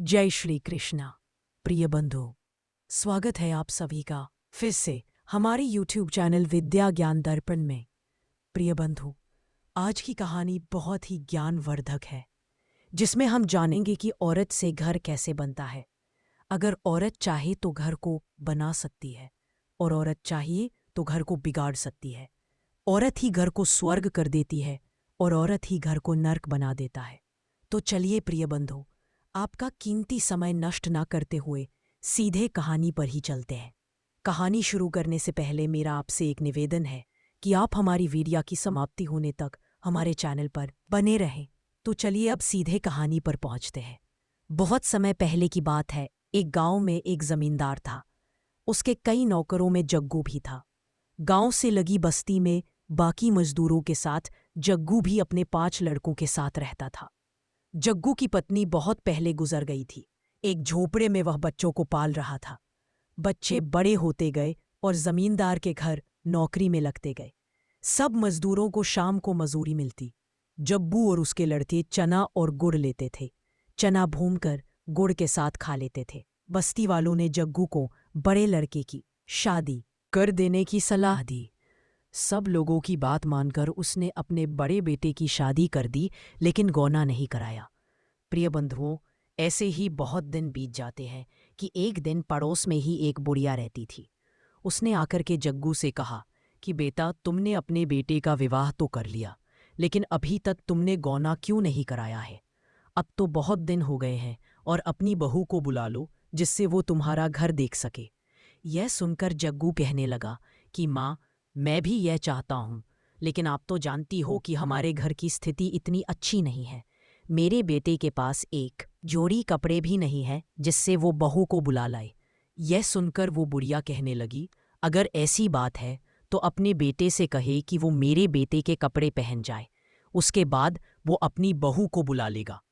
जय श्री कृष्णा। प्रिय बंधु, स्वागत है आप सभी का फिर से हमारे YouTube चैनल विद्या ज्ञान दर्पण में। प्रिय बंधु, आज की कहानी बहुत ही ज्ञानवर्धक है, जिसमें हम जानेंगे कि औरत से घर कैसे बनता है। अगर औरत चाहे तो घर को बना सकती है और औरत चाहिए तो घर को बिगाड़ सकती है। औरत ही घर को स्वर्ग कर देती है और औरत ही घर को नर्क बना देता है। तो चलिए प्रिय बंधु, आपका कीमती समय नष्ट ना करते हुए सीधे कहानी पर ही चलते हैं। कहानी शुरू करने से पहले मेरा आपसे एक निवेदन है कि आप हमारी वीडियो की समाप्ति होने तक हमारे चैनल पर बने रहें। तो चलिए अब सीधे कहानी पर पहुंचते हैं। बहुत समय पहले की बात है। एक गांव में एक जमींदार था। उसके कई नौकरों में जग्गू भी था। गांव से लगी बस्ती में बाकी मजदूरों के साथ जग्गू भी अपने 5 लड़कों के साथ रहता था। जग्गू की पत्नी बहुत पहले गुजर गई थी। एक झोपड़े में वह बच्चों को पाल रहा था। बच्चे बड़े होते गए और जमींदार के घर नौकरी में लगते गए। सब मजदूरों को शाम को मजूरी मिलती। जग्गू और उसके लड़के चना और गुड़ लेते थे। चना भूनकर गुड़ के साथ खा लेते थे। बस्ती वालों ने जग्गू को बड़े लड़के की शादी कर देने की सलाह दी। सब लोगों की बात मानकर उसने अपने बड़े बेटे की शादी कर दी, लेकिन गौना नहीं कराया। प्रिय बंधुओं, ऐसे ही बहुत दिन बीत जाते हैं कि एक दिन पड़ोस में ही एक बुढ़िया रहती थी। उसने आकर के जग्गू से कहा कि बेटा, तुमने अपने बेटे का विवाह तो कर लिया, लेकिन अभी तक तुमने गौना क्यों नहीं कराया है? अब तो बहुत दिन हो गए हैं और अपनी बहू को बुला लो, जिससे वो तुम्हारा घर देख सके। यह सुनकर जग्गू कहने लगा कि माँ, मैं भी यह चाहता हूँ, लेकिन आप तो जानती हो कि हमारे घर की स्थिति इतनी अच्छी नहीं है। मेरे बेटे के पास एक जोड़ी कपड़े भी नहीं है जिससे वो बहू को बुला लाए। यह सुनकर वो बुढ़िया कहने लगी, अगर ऐसी बात है तो अपने बेटे से कहे कि वो मेरे बेटे के कपड़े पहन जाए, उसके बाद वो अपनी बहू को बुला लेगा।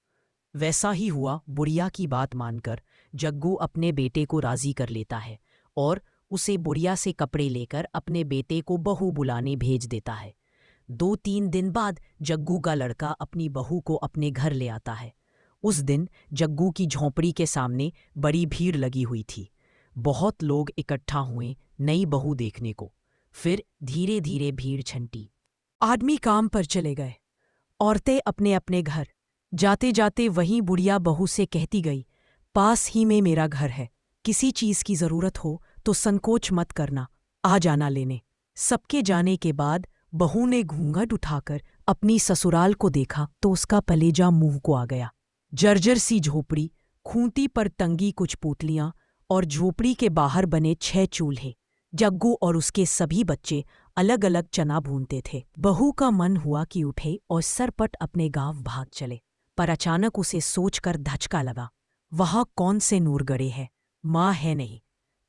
वैसा ही हुआ। बुढ़िया की बात मानकर जग्गू अपने बेटे को राजी कर लेता है और उसे बुढ़िया से कपड़े लेकर अपने बेटे को बहू बुलाने भेज देता है। 2-3 दिन बाद जग्गू का लड़का अपनी बहू को अपने घर ले आता है। उस दिन जग्गू की झोंपड़ी के सामने बड़ी भीड़ लगी हुई थी। बहुत लोग इकट्ठा हुए नई बहू देखने को। फिर धीरे धीरे भीड़ छंटी। आदमी काम पर चले गए, औरतें अपने अपने घर। जाते जाते वहीं बुढ़िया बहू से कहती गई, पास ही में मेरा घर है, किसी चीज की जरूरत हो तो संकोच मत करना, आ जाना लेने। सबके जाने के बाद बहू ने घूंघट उठाकर अपनी ससुराल को देखा तो उसका कलेजा मुंह को आ गया। जर्जर सी झोपड़ी, खूंटी पर तंगी कुछ पुतलियां और झोपड़ी के बाहर बने 6 चूल्हे। जग्गू और उसके सभी बच्चे अलग अलग चना भूनते थे। बहू का मन हुआ कि उठे और सरपट अपने गांव भाग चले, पर अचानक उसे सोचकर धचका लगा, वहां कौन से नूर गड़े हैं? माँ है नहीं,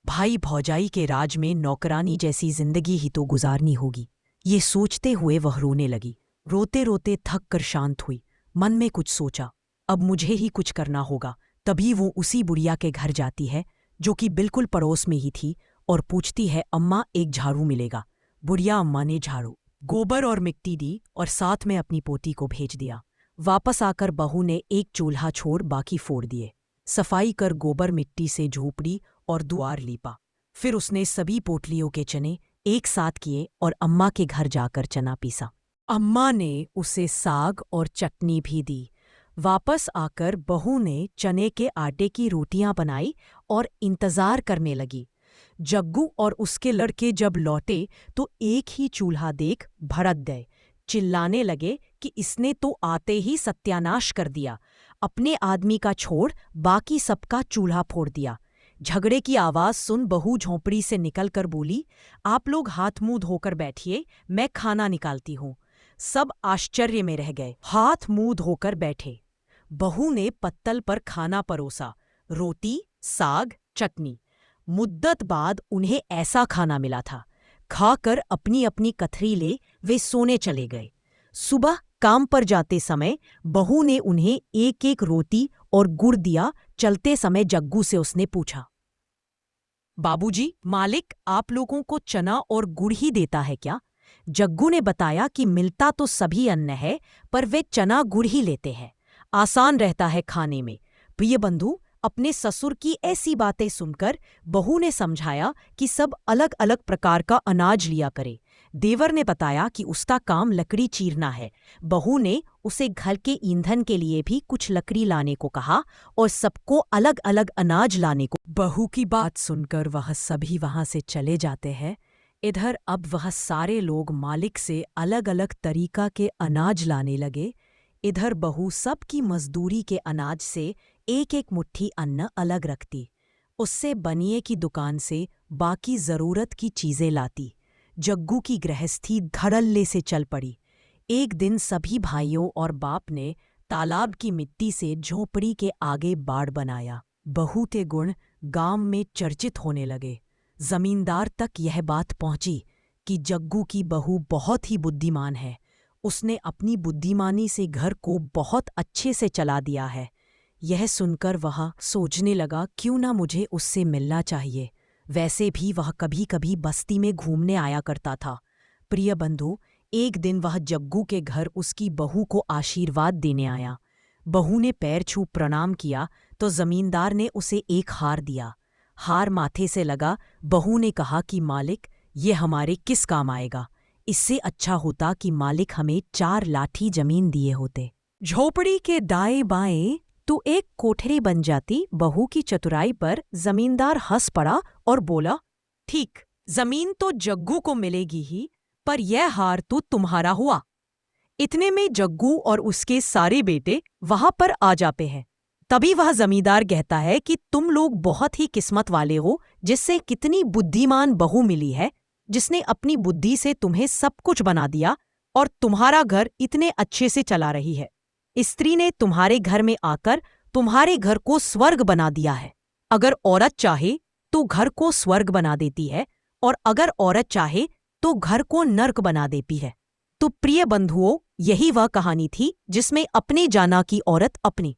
भाई भौजाई के राज में नौकरानी जैसी जिंदगी ही तो गुजारनी होगी। ये सोचते हुए वह रोने लगी। रोते रोते थक कर शांत हुई। मन में कुछ सोचा, अब मुझे ही कुछ करना होगा। तभी वो उसी बुढ़िया के घर जाती है जो कि बिल्कुल पड़ोस में ही थी और पूछती है, अम्मा एक झाड़ू मिलेगा? बुढ़िया अम्मा ने झाड़ू, गोबर और मिट्टी दी और साथ में अपनी पोती को भेज दिया। वापस आकर बहू ने एक चूल्हा छोड़ बाकी फोड़ दिए। सफाई कर गोबर मिट्टी से झोपड़ी और द्वार लीपा। फिर उसने सभी पोटलियों के चने एक साथ किए और अम्मा के घर जाकर चना पीसा। अम्मा ने उसे साग और चटनी भी दी। वापस आकर बहू ने चने के आटे की रोटियां बनाई और इंतजार करने लगी। जग्गू और उसके लड़के जब लौटे तो एक ही चूल्हा देख भड़क गए। चिल्लाने लगे कि इसने तो आते ही सत्यानाश कर दिया, अपने आदमी का छोड़ बाकी सबका चूल्हा फोड़ दिया। झगड़े की आवाज सुन बहू झोंपड़ी से निकलकर बोली, आप लोग हाथ मुंह धोकर बैठिए, मैं खाना निकालती हूँ। सब आश्चर्य में रह गए, हाथ मुंह धोकर बैठे। बहू ने पत्तल पर खाना परोसा, रोटी, साग, चटनी। मुद्दत बाद उन्हें ऐसा खाना मिला था। खाकर अपनी अपनी कथरी ले वे सोने चले गए। सुबह काम पर जाते समय बहू ने उन्हें एक एक रोटी और गुड़ दिया। चलते समय जग्गू से उसने पूछा, बाबूजी, मालिक आप लोगों को चना और गुड़ ही देता है क्या? जग्गू ने बताया कि मिलता तो सभी अन्न है, पर वे चना गुड़ ही लेते हैं, आसान रहता है खाने में। प्रिय बंधु, अपने ससुर की ऐसी बातें सुनकर बहू ने समझाया कि सब अलग अलग प्रकार का अनाज लिया करे। देवर ने बताया कि उसका काम लकड़ी चीरना है। बहू ने उसे घर के ईंधन के लिए भी कुछ लकड़ी लाने को कहा और सबको अलग अलग अनाज लाने को। बहू की बात सुनकर वह सभी वहां से चले जाते हैं। इधर अब वह सारे लोग मालिक से अलग अलग तरीका के अनाज लाने लगे। इधर बहू सबकी मजदूरी के अनाज से एक एक मुट्ठी अन्न अलग रखती, उससे बनिए की दुकान से बाकी जरूरत की चीजें लाती। जग्गू की गृहस्थी धड़ल्ले से चल पड़ी। एक दिन सभी भाइयों और बाप ने तालाब की मिट्टी से झोपड़ी के आगे बाड़ बनाया। बहू के गुण गांव में चर्चित होने लगे। जमींदार तक यह बात पहुंची कि जग्गू की बहू बहुत ही बुद्धिमान है। उसने अपनी बुद्धिमानी से घर को बहुत अच्छे से चला दिया है। यह सुनकर वह सोचने लगा, क्यों ना मुझे उससे मिलना चाहिए। वैसे भी वह कभी कभी बस्ती में घूमने आया करता था। प्रिय बंधु, एक दिन वह जग्गू के घर उसकी बहू को आशीर्वाद देने आया। बहू ने पैर छू प्रणाम किया तो जमींदार ने उसे एक हार दिया। हार माथे से लगा। बहू ने कहा कि मालिक, ये हमारे किस काम आएगा। इससे अच्छा होता कि मालिक हमें 4 लाठी जमीन दिए होते। झोपड़ी के दाएं बाएं तो एक कोठरी बन जाती। बहू की चतुराई पर जमींदार हंस पड़ा और बोला, ठीक, जमीन तो जग्गू को मिलेगी ही, पर यह हार तो तुम्हारा हुआ। इतने में जग्गू और उसके सारे बेटे वहां पर आ जाते हैं। तभी वह जमींदार कहता है कि तुम लोग बहुत ही किस्मत वाले हो, जिससे कितनी बुद्धिमान बहू मिली है, जिसने अपनी बुद्धि से तुम्हें सब कुछ बना दिया और तुम्हारा घर इतने अच्छे से चला रही है। स्त्री ने तुम्हारे घर में आकर तुम्हारे घर को स्वर्ग बना दिया है। अगर औरत चाहे तो घर को स्वर्ग बना देती है, और अगर औरत चाहे तो घर को नर्क बना देती है। तो प्रिय बंधुओं, यही वह कहानी थी जिसमें अपने जाना की औरत अपनी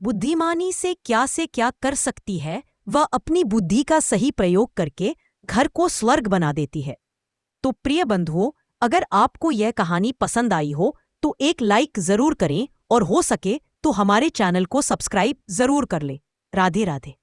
बुद्धिमानी से क्या कर सकती है, वह अपनी बुद्धि का सही प्रयोग करके घर को स्वर्ग बना देती है। तो प्रिय बंधुओं, अगर आपको यह कहानी पसंद आई हो तो एक लाइक जरूर करें और हो सके तो हमारे चैनल को सब्सक्राइब जरूर कर लें। राधे राधे।